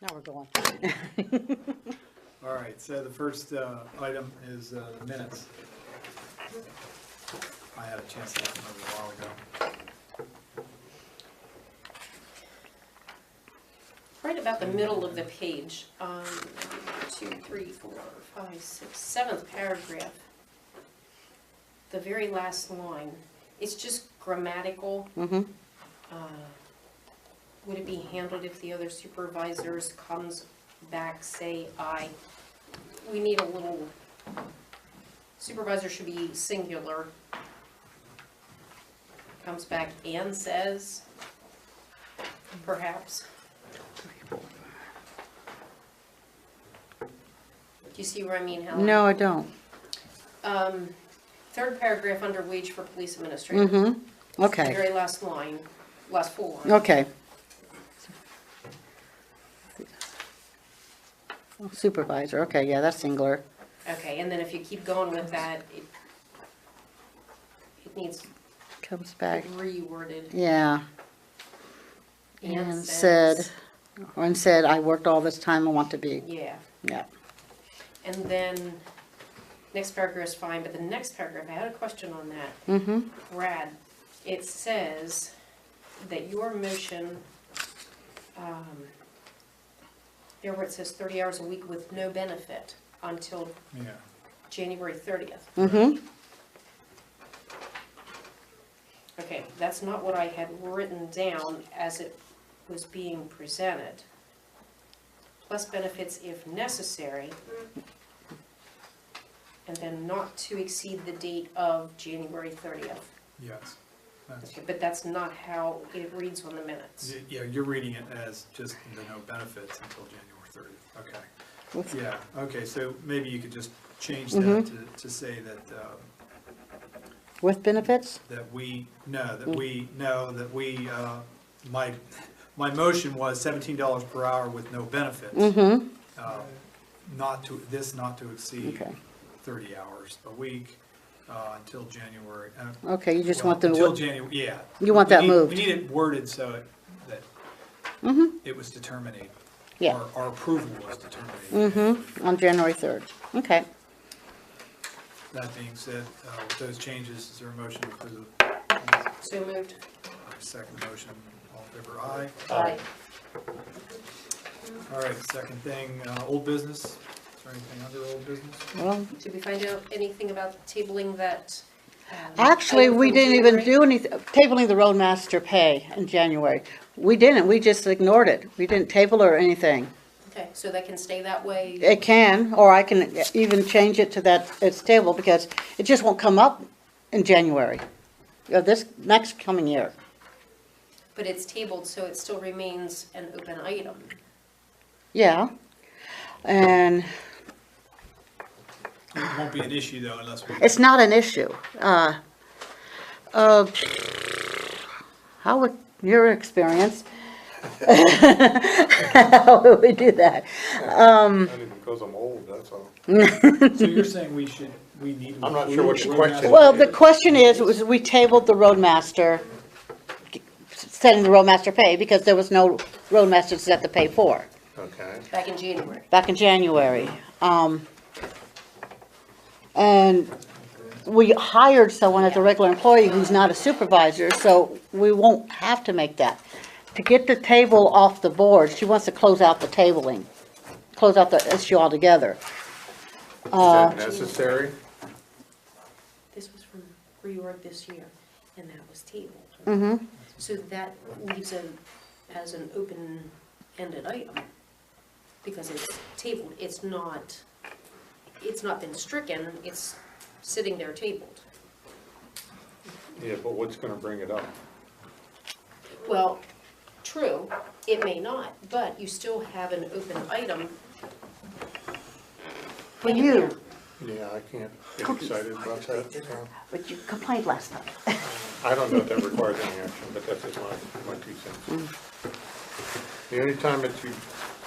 Now we're going. All right, so the first item is the minutes. I had a chance to look them over a while ago. Right about the middle of the page, 2, 3, 4, 5, 6, seventh paragraph, the very last line, it's just grammatical. Mm-hmm. Would it be handled if the other supervisors comes back, say, I? We need a little, supervisor should be singular. Comes back and says, perhaps. Do you see where I mean, Helen? No, I don't. Third paragraph under wage for police administrator. Mm-hmm. The Okay. very last line, last full line. Okay. Supervisor, okay, yeah, that's singular. Okay, and then if you keep going with that, it needs Comes back, reworded. yeah. And said, I worked all this time, I want to be. Yeah, Yeah. and then, next paragraph is fine, but the next paragraph, I had a question on that. Mm-hmm. Brad, it says that your motion, there where it says 30 hours a week with no benefit until Yeah. January 30th. Mm-hmm. Okay, that's not what I had written down as it was being presented. Plus benefits if necessary, and then not to exceed the date of January 30th. Yes. That's- Okay, but that's not how it reads on the minutes. Yeah, you're reading it as just the no benefits until January 30th. Okay. Yeah, okay, so maybe you could just change that to say that, With benefits? my motion was $17 per hour with no benefits. Mm-hmm. Not to exceed Okay. 30 hours a week until January. Okay, you just well, want the. until January, yeah. You want that We need- moved. We need it worded so that Mm-hmm. it was determined. Yeah. Our approval was determined. Mm-hmm. On January 3rd. Okay. That being said, with those changes, is there a motion to approve? So moved. Second motion, all in favor, aye. Aye. All right, second thing, old business. Is there anything under old business? Well, Did we find out anything about tabling that? actually, item we from didn't even January? do anything, tabling the roadmaster pay in January. We didn't, we just ignored it. We didn't table or anything. Okay, so that can stay that way? It can, or I can even change it to that it's tabled because it just won't come up in January of this next coming year. But it's tabled, so it still remains an open item. Yeah. And It won't be an issue though unless we. it's not an issue. How would your experience? How would we do that? Only because I'm old, that's all. So you're saying we need. I'm not sure what your question is. Well, the question is, was we tabled the roadmaster, setting the roadmaster pay, because there was no roadmaster to set the pay for, Okay. Back in January. back in January. And we hired someone as a regular employee who's not a supervisor, so we won't have to make that. To get the table off the board, she wants to close out the tabling, close out the issue altogether. Is that necessary? This was from reorg this year, and that was tabled. Mm-hmm. So that leaves it as an open-ended item, because it's tabled, it's not been stricken, it's sitting there tabled. Yeah, but what's gonna bring it up? Well, true, it may not, but you still have an open item. For hanging you. there. Yeah, I can't get excited about that. so. But you complained last time. I don't know if that requires any action, but that's just my 2 cents. The only time that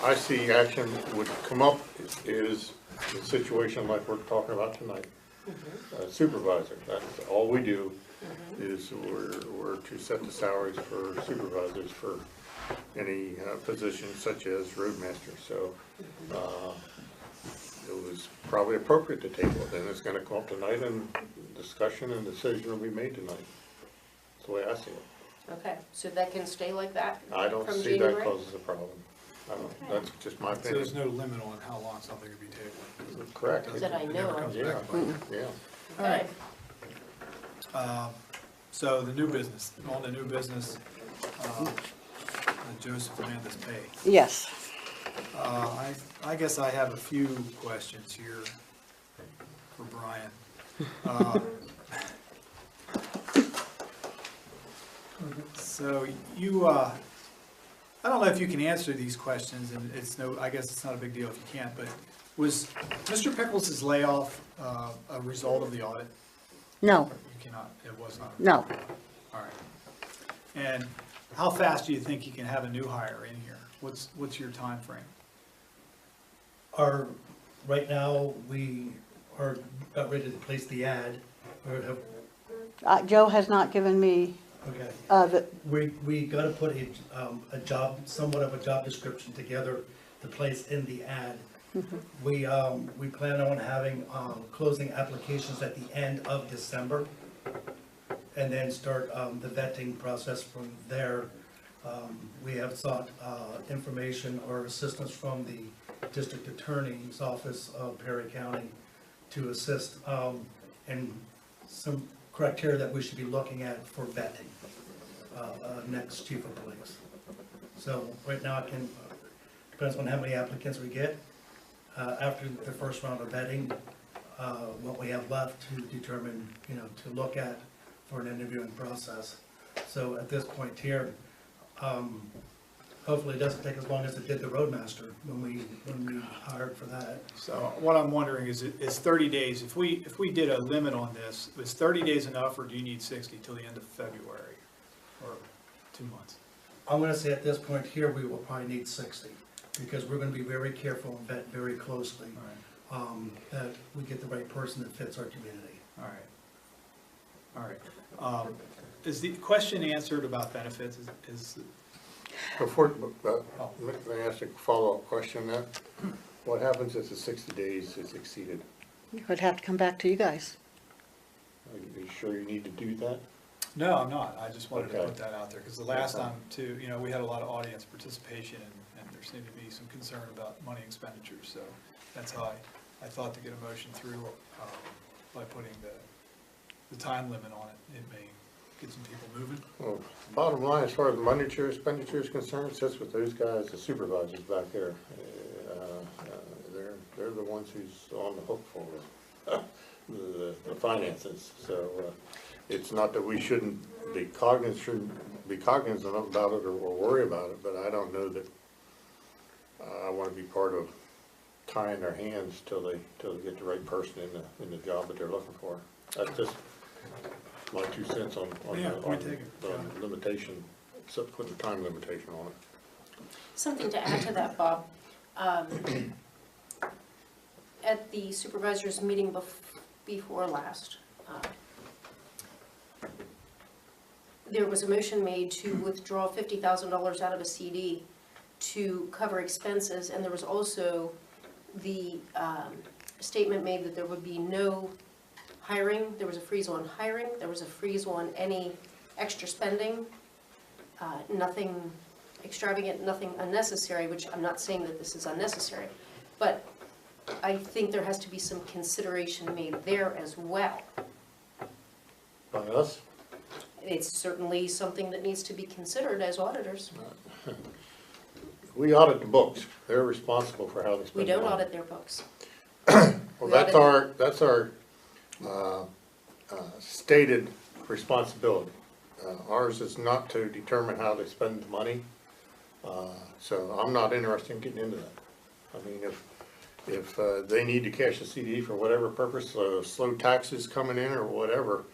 I see action would come up is a situation like we're talking about tonight. Supervisor, that's all we do is we're to set the salaries for supervisors for any positions such as roadmaster, so, it was probably appropriate to table it, and it's gonna come up tonight, and discussion and decision will be made tonight. That's the way I see it. Okay, so that can stay like that I don't from see that January? causes a problem. I don't, Okay. that's just my So there's opinion. no limit on how long something could be tabled? Correct. That I It know never of. comes Yeah, back. yeah. Okay. So the new business, on the new business, Joseph Hernandez pay. Yes. I guess I have a few questions here for Brian. So you, I don't know if you can answer these questions, and I guess it's not a big deal if you can't, but was Mr. Pickles' layoff a result of the audit? No, You cannot, it was not? no. All right. And how fast do you think you can have a new hire in here? What's your time frame? Right now, we are about ready to place the ad, or have, Joe has not given me, okay. We gotta put a job, somewhat of a job description together to place in the ad. We plan on having, closing applications at the end of December, and then start, the vetting process from there. We have sought, information or assistance from the district attorney's office of Perry County to assist, in some criteria that we should be looking at for vetting, next chief of police. So right now, depends on how many applicants we get. After the first round of vetting, what we have left to determine, to look at for an interviewing process. So at this point here, hopefully it doesn't take as long as it did the roadmaster when we hired for that. So what I'm wondering is 30 days, if we did a limit on this, was 30 days enough, or do you need 60 till the end of February, or 2 months? I'm gonna say at this point here, we will probably need 60, because we're gonna be very careful and vet very closely, that we get the right person that fits our community. All right. Is the question answered about benefits? Before, let me ask a follow-up question then. What happens if the 60 days is exceeded? Would have to come back to you guys. Are you sure you need to do that? No, I'm not. I just wanted to Okay. put that out there, because the last time too, we had a lot of audience participation, and there seemed to be some concern about money expenditures, so that's how I thought to get a motion through, by putting the time limit on it. It may get some people moving. Well, bottom line, as far as monetary expenditure is concerned, sits with those guys, the supervisors back there. They're the ones who's on the hook for the finances. So it's not that we shouldn't be cognizant about it or worry about it, but I don't know that I want to be part of tying their hands till they get the right person in the job that they're looking for. That's just my 2 cents on Yeah, point taken. the limitation, except putting a time limitation on it. Something to add to that, Bob. At the supervisors meeting before last, there was a motion made to withdraw $50,000 out of a CD to cover expenses, and there was also the statement made that there would be no hiring. There was a freeze on hiring, there was a freeze on any extra spending, nothing extravagant, nothing unnecessary, which I'm not saying that this is unnecessary, but I think there has to be some consideration made there as well. By us? It's certainly something that needs to be considered as auditors. We audit the books. They're responsible for how they spend We the don't money. audit their books. Well, we that's audit- our stated responsibility. Ours is not to determine how they spend the money. So I'm not interested in getting into that. I mean, if they need to cash a CD for whatever purpose, slow taxes coming in or whatever,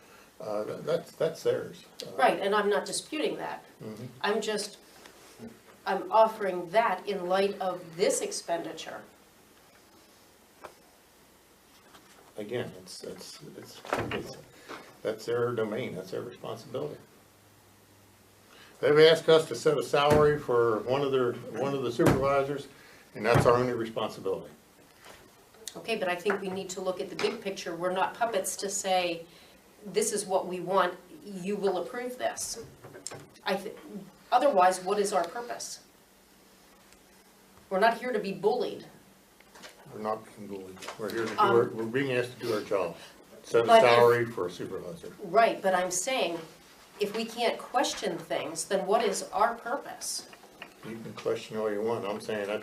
that's theirs. Right, and I'm not disputing that. I'm offering that in light of this expenditure. Again, that's their domain, that's their responsibility. They've asked us to set a salary for one of the supervisors, and that's our only responsibility. Okay, but I think we need to look at the big picture. We're not puppets to say, this is what we want, you will approve this. Otherwise, what is our purpose? We're not here to be bullied. We're not being bullied. We're here to we're being asked to do our job. Set a But if- salary for a supervisor. Right, but I'm saying, if we can't question things, then what is our purpose? You can question all you want. I'm saying that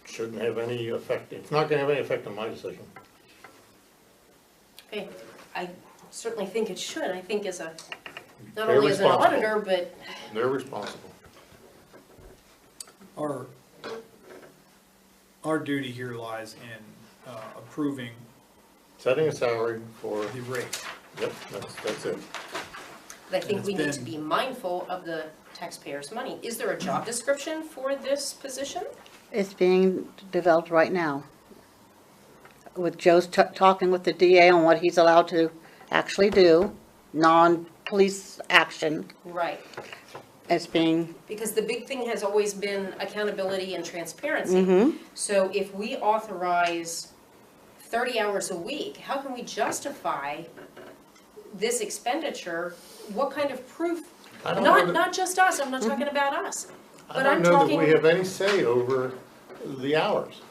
shouldn't have any effect. It's not gonna have any effect on my decision. Okay, I certainly think it should. I think as a, not They're only as an responsible. auditor, but, They're responsible. Our duty here lies in approving Setting a salary for, the rate. yep, that's it. but I think it's we need to been- be mindful of the taxpayers' money. Is there a job description for this position? It's being developed right now. With Joe's talking with the DA on what he's allowed to actually do, non-police action. Right, It's being, because the big thing has always been accountability and transparency. mm-hmm, So if we authorize 30 hours a week, how can we justify this expenditure? What kind of proof? I don't know that- Not just us, I'm not talking about us. I But don't I'm know that talking- we have any say over the hours.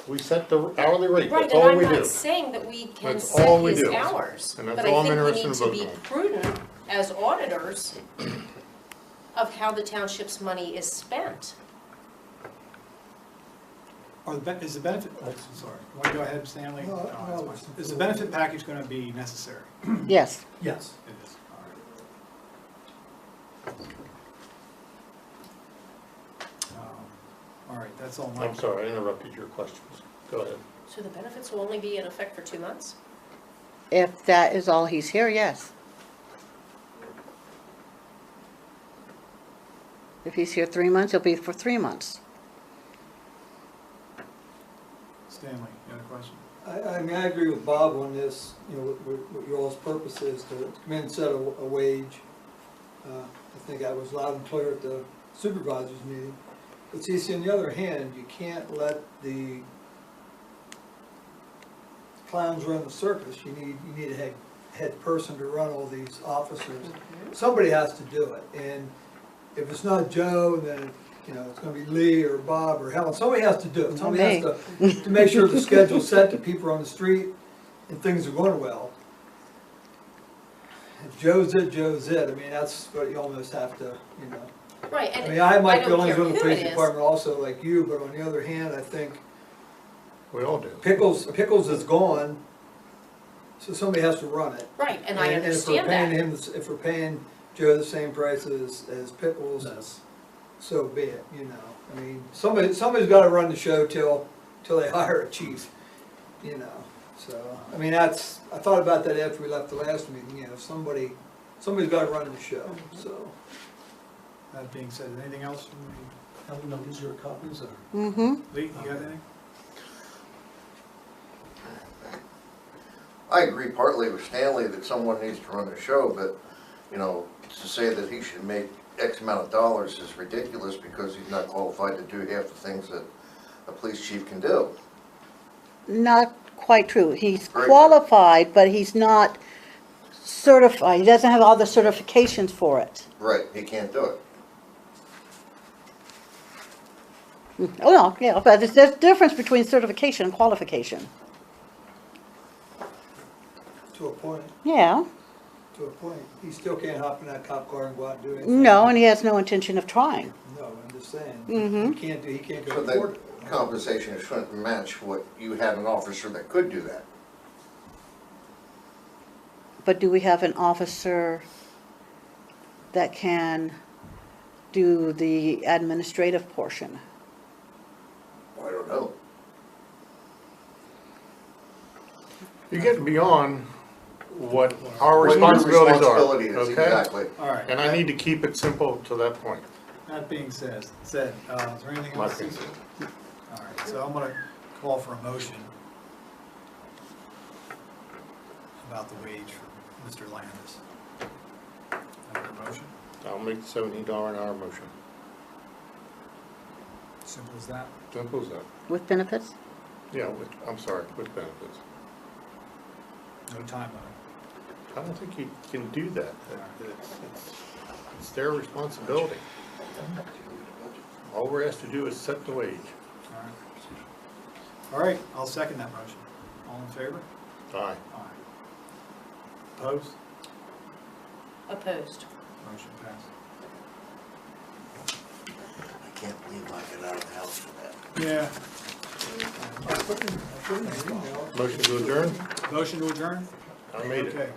We set the hourly rate, Right, that's and all I'm we do. not saying that we can That's set all we his do. hours. And that's But all I I'm think we interested need in to be voting on. prudent as auditors of how the township's money is spent. Is the benefit, sorry, want to go ahead, Stanley? No, that's no, fine. Is the benefit package going to be necessary? yes. Yes. It is, all right, that's all my. I'm sorry, I interrupted your questions. Go ahead. So the benefits will only be in effect for 2 months? If that is all he's here, yes. If he's here 3 months, it'll be for 3 months. Stanley, you had a question? I mean, I agree with Bob on this, you know, what your all's purpose is to come in and set a wage. I think I was loud and clear at the supervisors meeting. But see, on the other hand, you can't let the clowns run the circus. You need a head person to run all these officers. Somebody has to do it, and if it's not Joe, then, you know, it's gonna be Lee or Bob or Helen. Somebody has to do it. Somebody has to make sure the schedule's set, that people are on the street and things are going well. If Joe's it, Joe's it. I mean, that's what you almost have to, you know. Right, I and mean, I might be don't only care doing the who police it is. department also like you, but on the other hand, I think We all do. Pickles is gone, so somebody has to run it. Right, and I if we're understand paying that. him, if we're paying Joe the same price as Pickles, so be it, you know. I mean, somebody's gotta run the show till they hire a chief, you know. So, I mean, I thought about that after we left the last meeting, you know, somebody's gotta run the show, so. That being said, anything else from the, Helen, no, these are your copies, or? Mm-hmm. Lee, you got anything? I agree partly with Stanley that someone needs to run the show, but, you know, to say that he should make X amount of dollars is ridiculous because he's not qualified to do half the things that a police chief can do. Not quite true. He's Very qualified, but he's not certified. He doesn't have all the certifications for it. Right, he can't do it. Oh, no, yeah, but there's a difference between certification and qualification. To a point, Yeah. to a point. He still can't hop in that cop car and go out and do anything. No, and he has no intention of trying. No, I'm just saying. Mhm. He can't go So afford that it. compensation shouldn't match what you had an officer that could do that. But do we have an officer that can do the administrative portion? I don't know. You're getting beyond what our What your responsibilities are, responsibility is, okay? exactly. All right. And I need to keep it simple to that point. That being said, is there anything My else? opinion. All right, so I'm gonna call for a motion about the wage for Mr. Landis. Have a motion? I'll make the $17 an hour motion. Simple as that. Simple as that. With benefits? Yeah, I'm sorry, with benefits. No time limit. I don't think you can do that. It's their responsibility. All we're asked to do is set the wage. All right. All right, I'll second that motion. All in favor? Aye. Aye. Opposed? Opposed. Motion passed. I can't believe I got out of the house for that. Yeah. I put in an email. Motion to adjourn? Motion to adjourn? I made it. Okay.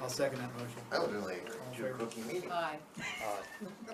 I'll second that motion. That was really All in a favor? cookie meeting. Aye. Aye.